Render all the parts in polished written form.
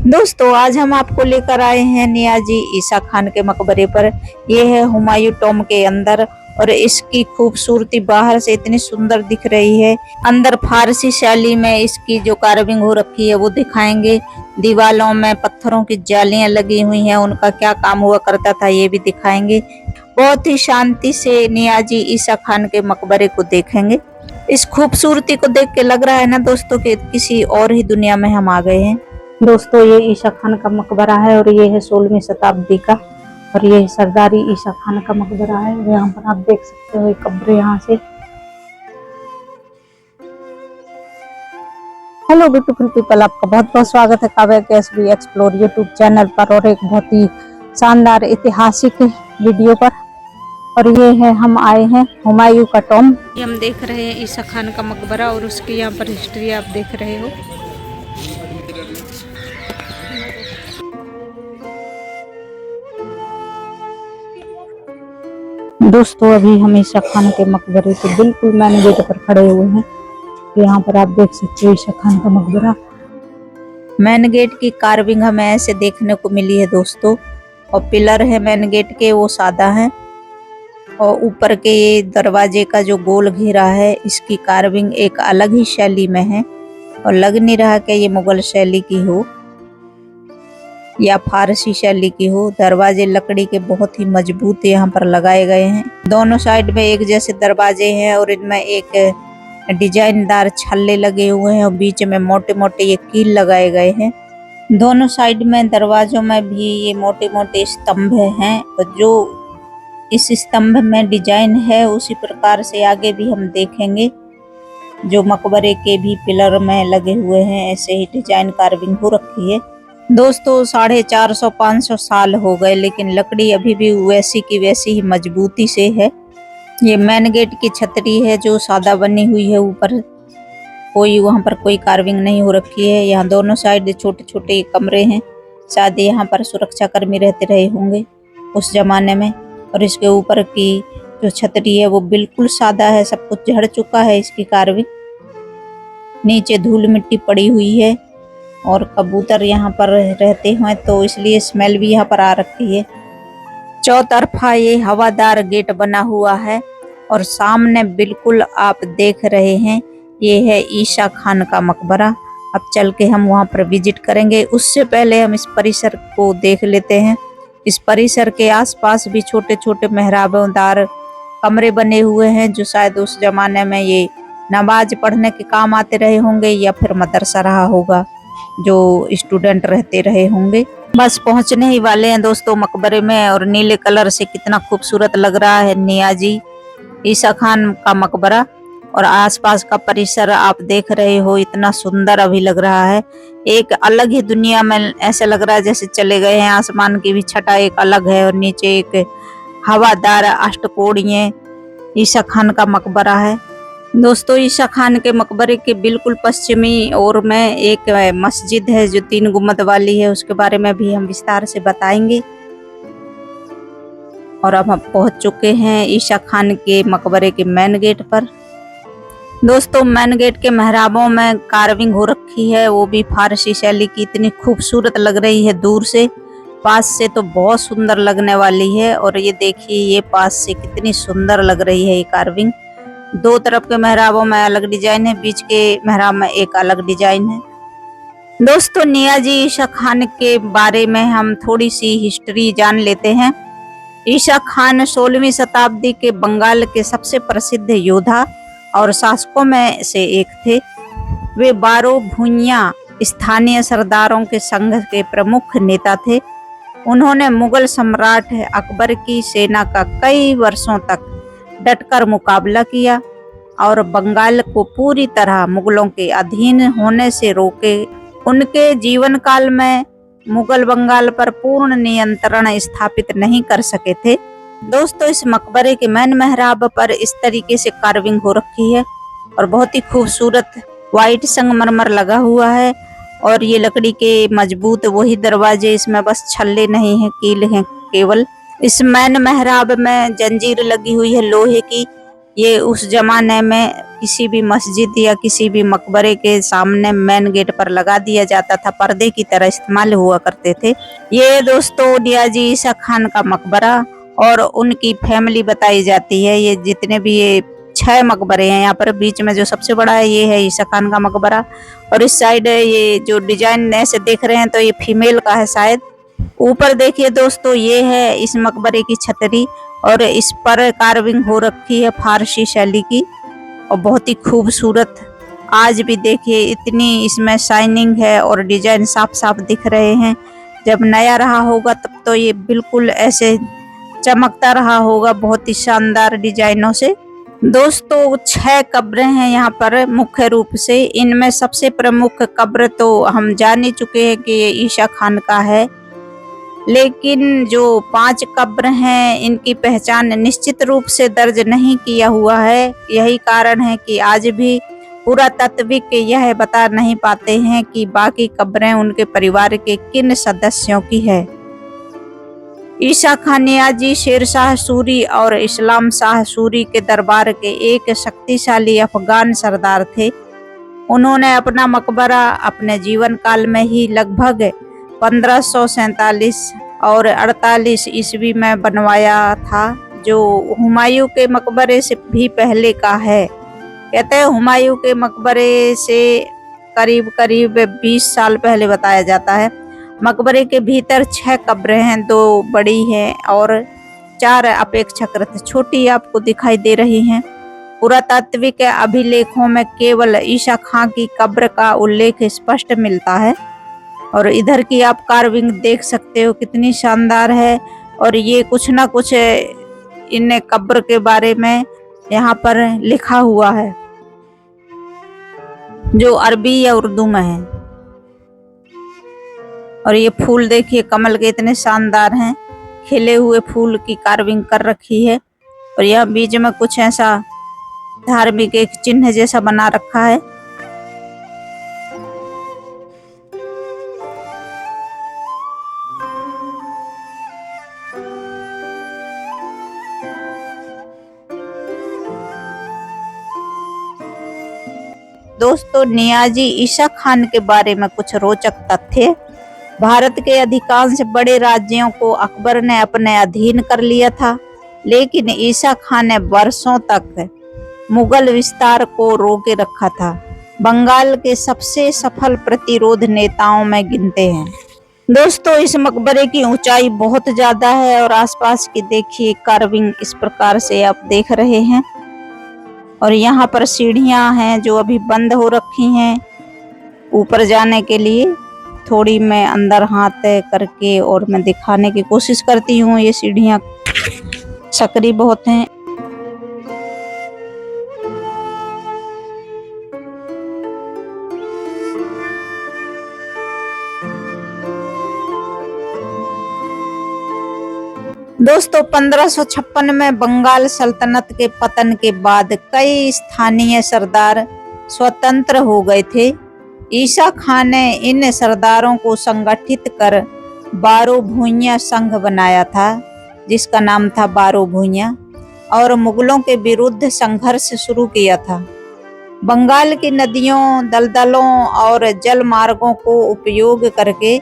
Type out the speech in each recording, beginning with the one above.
दोस्तों आज हम आपको लेकर आए हैं नियाजी ईसा खान के मकबरे पर। यह है हुमायूं टॉम के अंदर और इसकी खूबसूरती बाहर से इतनी सुंदर दिख रही है। अंदर फारसी शैली में इसकी जो कार्विंग हो रखी है वो दिखाएंगे। दीवालों में पत्थरों की जालियां लगी हुई हैं, उनका क्या काम हुआ करता था ये भी दिखाएंगे। बहुत ही शांति से नियाजी ईसा खान के मकबरे को देखेंगे। इस खूबसूरती को देख के लग रहा है ना दोस्तों कि किसी और ही दुनिया में हम आ गए हैं। दोस्तों ये ईसा खान का मकबरा है और ये है 16वीं शताब्दी का और ये सरदारी ईसा खान का मकबरा है। यहाँ पर आप देख सकते हो कब्र यहाँ से। हेलो ब्यूटीफुल पीपल, आपका बहुत बहुत स्वागत है काव्या के एसबी एक्सप्लोर यूट्यूब चैनल पर और एक बहुत ही शानदार ऐतिहासिक वीडियो पर। और ये है हम आए हैं हुमायूं का टॉम। हम देख रहे हैं ईसा खान का मकबरा और उसकी यहाँ पर हिस्ट्री आप देख रहे हो। दोस्तों अभी हम ईसा खान के मकबरे के बिल्कुल मेन गेट पर खड़े हुए हैं। यहाँ पर आप देख सकते हो ईसा खान का मकबरा। मेन गेट की कार्विंग हमें ऐसे देखने को मिली है दोस्तों, और पिलर है मेन गेट के वो सादा है, और ऊपर के ये दरवाजे का जो गोल घेरा है इसकी कार्विंग एक अलग ही शैली में है और लग नहीं रहा कि ये मुगल शैली की हो या फारसी शैली की हो। दरवाजे लकड़ी के बहुत ही मजबूत यहाँ पर लगाए गए हैं। दोनों साइड में एक जैसे दरवाजे हैं और इनमें एक डिजाइनदार छल्ले लगे हुए हैं और बीच में मोटे मोटे ये कील लगाए गए हैं। दोनों साइड में दरवाजों में भी ये मोटे मोटे स्तंभ हैं और जो इस स्तंभ में डिजाइन है उसी प्रकार से आगे भी हम देखेंगे। जो मकबरे के भी पिलर में लगे हुए हैं ऐसे ही डिजाइन कार्विंग हो रखी है। दोस्तों 450-500 साल हो गए लेकिन लकड़ी अभी भी वैसी की वैसी ही मजबूती से है। ये मेन गेट की छतरी है जो सादा बनी हुई है, ऊपर कोई वहां पर कोई कार्विंग नहीं हो रखी है। यहाँ दोनों साइड छोटे छोटे कमरे हैं, शायद यहाँ पर सुरक्षा कर्मी रहते रहे होंगे उस जमाने में। और इसके ऊपर की जो छतरी है वो बिल्कुल सादा है, सब कुछ झड़ चुका है इसकी कार्विंग। नीचे धूल मिट्टी पड़ी हुई है और कबूतर यहाँ पर रहते हैं तो इसलिए स्मेल भी यहाँ पर आ रखी है। चौतरफा ये हवादार गेट बना हुआ है और सामने बिल्कुल आप देख रहे हैं ये है ईसा खान का मकबरा। अब चल के हम वहाँ पर विजिट करेंगे। उससे पहले हम इस परिसर को देख लेते हैं। इस परिसर के आसपास भी छोटे छोटे मेहराबदार कमरे बने हुए हैं जो शायद उस जमाने में ये नमाज पढ़ने के काम आते रहे होंगे या फिर मदरसा रहा होगा जो स्टूडेंट रहते रहे होंगे। बस पहुंचने ही वाले हैं दोस्तों मकबरे में। और नीले कलर से कितना खूबसूरत लग रहा है नियाजी ईसा खान का मकबरा। और आसपास का परिसर आप देख रहे हो इतना सुंदर अभी लग रहा है। एक अलग ही दुनिया में ऐसा लग रहा है जैसे चले गए हैं। आसमान की भी छटा एक अलग है और नीचे एक हवादार अष्टकोणीय ईसा खान का मकबरा है। दोस्तों ईसा खान के मकबरे के बिल्कुल पश्चिमी ओर में एक मस्जिद है जो 3 गुम्बद वाली है, उसके बारे में भी हम विस्तार से बताएंगे। और अब हम पहुंच चुके हैं ईसा खान के मकबरे के मेन गेट पर। दोस्तों मेन गेट के मेहराबों में कार्विंग हो रखी है, वो भी फारसी शैली की। इतनी खूबसूरत लग रही है दूर से, पास से तो बहुत सुंदर लगने वाली है। और ये देखिए ये पास से कितनी सुंदर लग रही है ये कार्विंग। 2 तरफ के मेहराबों में अलग डिजाइन है, बीच के मेहराब में एक अलग डिजाइन है। दोस्तों नियाजी ईसा खान के बारे में हम थोड़ी सी हिस्ट्री जान लेते हैं। ईसा खान 16वीं शताब्दी के बंगाल के सबसे प्रसिद्ध योद्धा और शासकों में से एक थे। वे 12 भूइयां स्थानीय सरदारों के संघ के प्रमुख नेता थे। उन्होंने मुगल सम्राट अकबर की सेना का कई वर्षों तक डटकर मुकाबला किया और बंगाल को पूरी तरह मुगलों के अधीन होने से रोके। उनके जीवन काल में मुगल बंगाल पर पूर्ण नियंत्रण स्थापित नहीं कर सके थे। दोस्तों इस मकबरे के मेन मेहराब पर इस तरीके से कार्विंग हो रखी है और बहुत ही खूबसूरत व्हाइट संगमरमर लगा हुआ है। और ये लकड़ी के मजबूत वही दरवाजे, इसमें बस छल्ले नहीं हैं, कील हैं केवल। इस मेन मेहराब में जंजीर लगी हुई है लोहे की। ये उस जमाने में किसी भी मस्जिद या किसी भी मकबरे के सामने मेन गेट पर लगा दिया जाता था, पर्दे की तरह इस्तेमाल हुआ करते थे। ये दोस्तों नियाजी ईसा खान का मकबरा और उनकी फैमिली बताई जाती है। ये जितने भी ये 6 मकबरे हैं यहाँ पर, बीच में जो सबसे बड़ा है ये है ईसा खान का मकबरा। और इस साइड ये जो डिजाइन ऐसे देख रहे हैं तो ये फीमेल का है शायद। ऊपर देखिए दोस्तों, ये है इस मकबरे की छतरी और इस पर कार्विंग हो रखी है फारसी शैली की और बहुत ही खूबसूरत। आज भी देखिए इतनी इसमें शाइनिंग है और डिजाइन साफ साफ दिख रहे हैं। जब नया रहा होगा तब तो ये बिल्कुल ऐसे चमकता रहा होगा बहुत ही शानदार डिजाइनों से। दोस्तों 6 कब्रें हैं यहाँ पर मुख्य रूप से। इनमें सबसे प्रमुख कब्र तो हम जान ही चुके हैं कि ये ईसा खान का है, लेकिन जो 5 कब्र हैं इनकी पहचान निश्चित रूप से दर्ज नहीं किया हुआ है। यही कारण है कि आज भी पुरातात्विक यह बता नहीं पाते हैं कि बाकी कब्रें उनके परिवार के किन सदस्यों की है। ईसा खान नियाजी शेरशाह सूरी और इस्लाम शाह सूरी के दरबार के एक शक्तिशाली अफगान सरदार थे। उन्होंने अपना मकबरा अपने जीवन काल में ही लगभग 1547 और 48 ईस्वी में बनवाया था, जो हुमायूं के मकबरे से भी पहले का है। कहते हैं हुमायूं के मकबरे से करीब करीब 20 साल पहले बताया जाता है। मकबरे के भीतर 6 कब्रें हैं, 2 बड़ी हैं और 4 अपेक्षाकृत छोटी आपको दिखाई दे रही हैं। पुरातात्विक अभिलेखों में केवल ईसा खान की कब्र का उल्लेख स्पष्ट मिलता है और इधर की आप कार्विंग देख सकते हो कितनी शानदार है। और ये कुछ ना कुछ इन कब्र के बारे में यहाँ पर लिखा हुआ है जो अरबी या उर्दू में है। और ये फूल देखिए कमल के इतने शानदार हैं, खिले हुए फूल की कार्विंग कर रखी है। और यह बीच में कुछ ऐसा धार्मिक एक चिन्ह जैसा बना रखा है। दोस्तों नियाजी ईसा खान के बारे में कुछ रोचक तथ्य। भारत के अधिकांश बड़े राज्यों को अकबर ने अपने अधीन कर लिया था, लेकिन ईसा खान ने वर्षों तक मुगल विस्तार को रोके रखा था। बंगाल के सबसे सफल प्रतिरोध नेताओं में गिनते हैं। दोस्तों इस मकबरे की ऊंचाई बहुत ज्यादा है और आसपास की देखिए कार्विंग इस प्रकार से आप देख रहे हैं। और यहाँ पर सीढ़ियां हैं जो अभी बंद हो रखी हैं ऊपर जाने के लिए। थोड़ी मैं अंदर हाथ करके और मैं दिखाने की कोशिश करती हूँ। ये सीढ़ियां सकरी बहुत हैं। दोस्तों 1556 में बंगाल सल्तनत के पतन के बाद कई स्थानीय सरदार स्वतंत्र हो गए थे। ईसा खान ने इन सरदारों को संगठित कर बारो भूइयां संघ बनाया था, जिसका नाम था बारो भूइयां, और मुगलों के विरुद्ध संघर्ष शुरू किया था। बंगाल की नदियों, दलदलों और जल मार्गों को उपयोग करके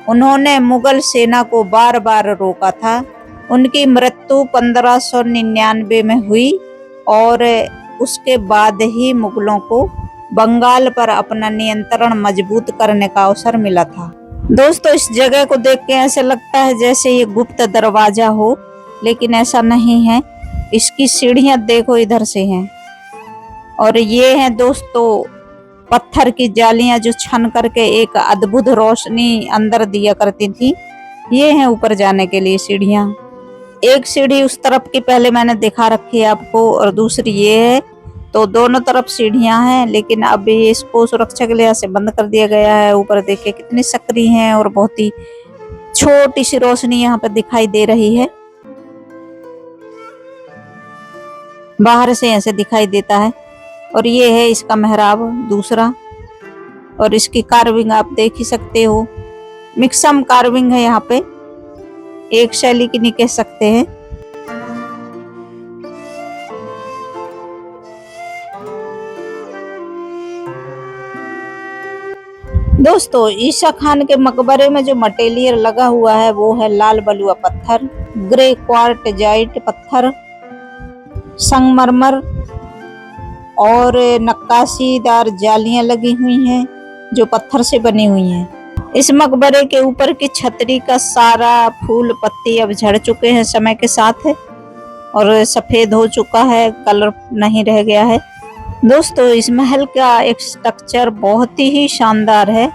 उन्होंने मुगल सेना को बार बार रोका था। उनकी मृत्यु 1599 में हुई और उसके बाद ही मुगलों को बंगाल पर अपना नियंत्रण मजबूत करने का अवसर मिला था। दोस्तों इस जगह को देख के ऐसे लगता है जैसे ये गुप्त दरवाजा हो, लेकिन ऐसा नहीं है। इसकी सीढ़ियां देखो इधर से हैं और ये हैं दोस्तों पत्थर की जालियां जो छन करके एक अद्भुत रोशनी अंदर दिया करती थी। ये हैं ऊपर जाने के लिए सीढ़ियां। एक सीढ़ी उस तरफ की पहले मैंने दिखा रखी है आपको और दूसरी ये है, तो दोनों तरफ सीढ़ियां हैं, लेकिन अब इसको सुरक्षा के लिहाज से बंद कर दिया गया है। ऊपर देखिए कितनी सकरी हैं और बहुत ही छोटी सी रोशनी यहाँ पर दिखाई दे रही है। बाहर से ऐसे दिखाई देता है। और ये है इसका मेहराब दूसरा, और इसकी कार्विंग आप देख ही सकते हो। मिक्सम कार्विंग है यहाँ पे, एक शैली की नहीं कह सकते हैं। दोस्तों ईसा खान के मकबरे में जो मटेरियल लगा हुआ है वो है लाल बलुआ पत्थर, ग्रे क्वार्टजाइट पत्थर, संगमरमर और नक्काशीदार जालियां लगी हुई हैं जो पत्थर से बनी हुई हैं। इस मकबरे के ऊपर की छतरी का सारा फूल पत्ती अब झड़ चुके हैं समय के साथ और सफेद हो चुका है, कलर नहीं रह गया है। दोस्तों इस महल का एक स्ट्रक्चर बहुत ही शानदार है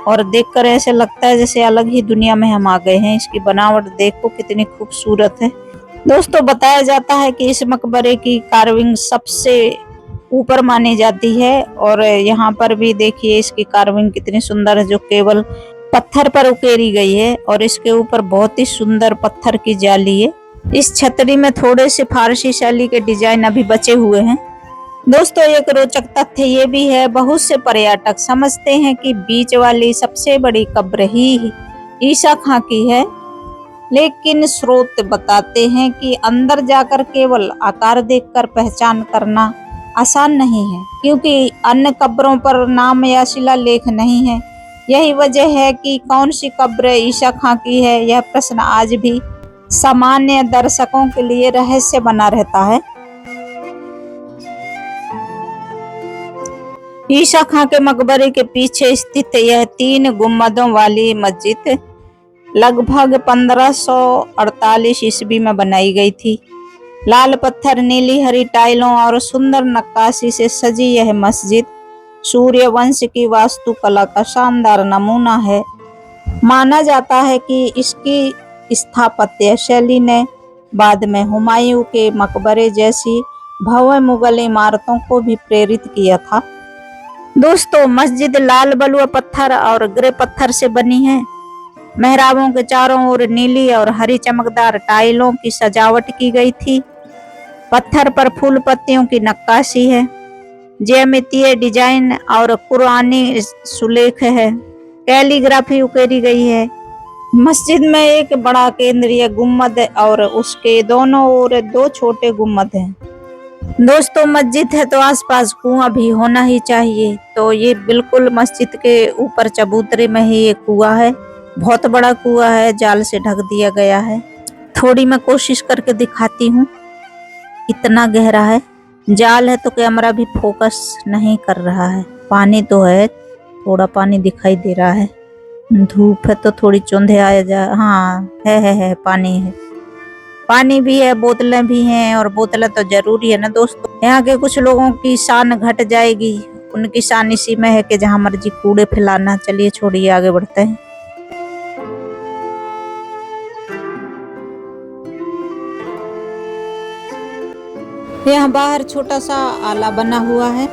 और देखकर ऐसे लगता है जैसे अलग ही दुनिया में हम आ गए हैं। इसकी बनावट देखो कितनी खूबसूरत है। दोस्तों बताया जाता है कि इस मकबरे की कार्विंग सबसे ऊपर मानी जाती है और यहाँ पर भी देखिए इसकी कार्विंग कितनी सुंदर है जो केवल पत्थर पर उकेरी गई है और इसके ऊपर बहुत ही सुंदर पत्थर की जाली है। इस छतरी में थोड़े से फारसी शैली के डिजाइन अभी बचे हुए हैं। दोस्तों एक रोचक तथ्य ये भी है, बहुत से पर्यटक समझते हैं कि बीच वाली सबसे बड़ी कब्र ही ईसा खां की है, लेकिन स्रोत बताते हैं कि अंदर जाकर केवल आकार देखकर पहचान करना आसान नहीं है, क्योंकि अन्य कब्रों पर नाम या शिलालेख नहीं है। यही वजह है कि कौन सी कब्र ईसा खां की है, यह प्रश्न आज भी सामान्य दर्शकों के लिए रहस्य बना रहता है। ईसा खां के मकबरे के पीछे स्थित यह 3 गुंबदों वाली मस्जिद लगभग 1548 ईस्वी में बनाई गई थी। लाल पत्थर, नीली हरी टाइलों और सुंदर नक्काशी से सजी यह मस्जिद सूर्य वंश की वास्तुकला का शानदार नमूना है। माना जाता है कि इसकी स्थापत्य शैली ने बाद में हुमायूं के मकबरे जैसी भव्य मुगल इमारतों को भी प्रेरित किया था। दोस्तों मस्जिद लाल बलुआ पत्थर और ग्रे पत्थर से बनी है। मेहराबों के चारों ओर नीली और हरी चमकदार टाइलों की सजावट की गई थी। पत्थर पर फूल पत्तियों की नक्काशी है, ज्यामितीय डिजाइन और कुरानी सुलेख है, कैलीग्राफी उकेरी गई है। मस्जिद में एक बड़ा केंद्रीय गुम्बद और उसके दोनों ओर 2 छोटे गुम्बद हैं। दोस्तों मस्जिद है तो आसपास कुआं भी होना ही चाहिए, तो ये बिल्कुल मस्जिद के ऊपर चबूतरे में ही एक कुआं है। बहुत बड़ा कुआं है, जाल से ढक दिया गया है। थोड़ी मैं कोशिश करके दिखाती हूँ, इतना गहरा है। जाल है तो कैमरा भी फोकस नहीं कर रहा है। पानी तो है, थोड़ा पानी दिखाई दे रहा है। धूप है तो थोड़ी चुंधे आ जा, हाँ है पानी है, पानी भी है, बोतलें भी हैं और बोतलें तो जरूरी है ना दोस्तों। यहाँ के कुछ लोगों की शान घट जाएगी, उनकी शान इसी में है कि जहाँ मर्जी कूड़े फैलाना। चलिए छोड़िए आगे बढ़ते हैं। यहाँ बाहर छोटा सा आला बना हुआ है।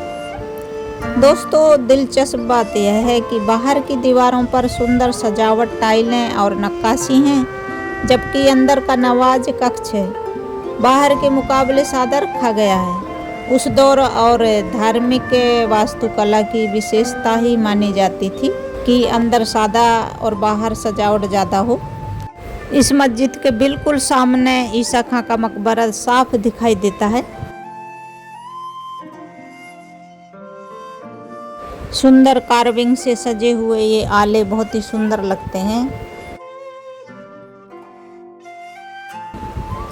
दोस्तों दिलचस्प बात यह है कि बाहर की दीवारों पर सुंदर सजावट, टाइलें और नक्काशी हैं, जबकि अंदर का नवाज कक्ष है बाहर के मुकाबले सादा रखा गया है। उस दौर और धार्मिक वास्तुकला की विशेषता ही मानी जाती थी कि अंदर सादा और बाहर सजावट ज़्यादा हो। इस मस्जिद के बिल्कुल सामने ईसा खां का मकबरा साफ दिखाई देता है। सुंदर कार्विंग से सजे हुए ये आले बहुत ही सुंदर लगते हैं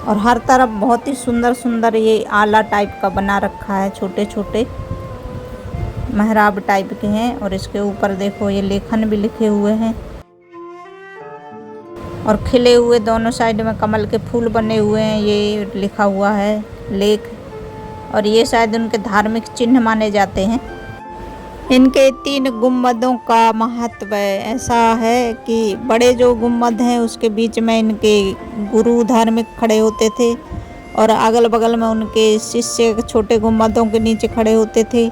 और हर तरफ बहुत ही सुंदर सुंदर ये आला टाइप का बना रखा है। छोटे छोटे मेहराब टाइप के हैं और इसके ऊपर देखो ये लेखन भी लिखे हुए हैं और खिले हुए दोनों साइड में कमल के फूल बने हुए हैं, ये लिखा हुआ है लेख, और ये शायद उनके धार्मिक चिन्ह माने जाते हैं। इनके 3 गुम्बदों का महत्व ऐसा है कि बड़े जो गुम्बद हैं उसके बीच में इनके गुरु धार्मिक खड़े होते थे और अगल बगल में उनके शिष्य छोटे गुम्बदों के नीचे खड़े होते थे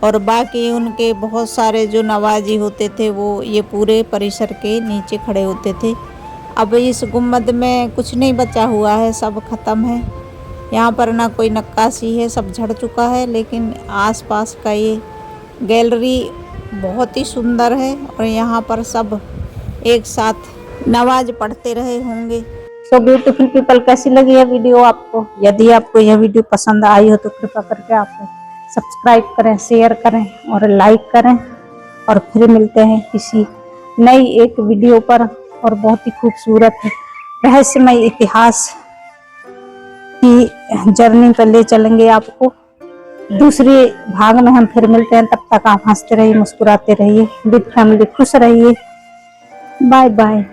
और बाकी उनके बहुत सारे जो नवाजी होते थे वो ये पूरे परिसर के नीचे खड़े होते थे। अब इस गुम्बद में कुछ नहीं बचा हुआ है, सब खत्म है। यहाँ पर ना कोई नक्काशी है, सब झड़ चुका है, लेकिन आसपास का ये गैलरी बहुत ही सुंदर है और यहाँ पर सब एक साथ नमाज पढ़ते रहे होंगे। सो ब्यूटीफुल पीपल, कैसी लगी यह वीडियो आपको? यदि आपको यह वीडियो पसंद आई हो तो कृपया करके आप सब्सक्राइब करें, शेयर करें और लाइक करें और फिर मिलते हैं किसी नई एक वीडियो पर और बहुत ही खूबसूरत रहस्यमय इतिहास की जर्नी पर ले चलेंगे आपको। दूसरे भाग में हम फिर मिलते हैं, तब तक आप हंसते रहिए, मुस्कुराते रहिए, विद फैमिली खुश रहिए। Bye bye.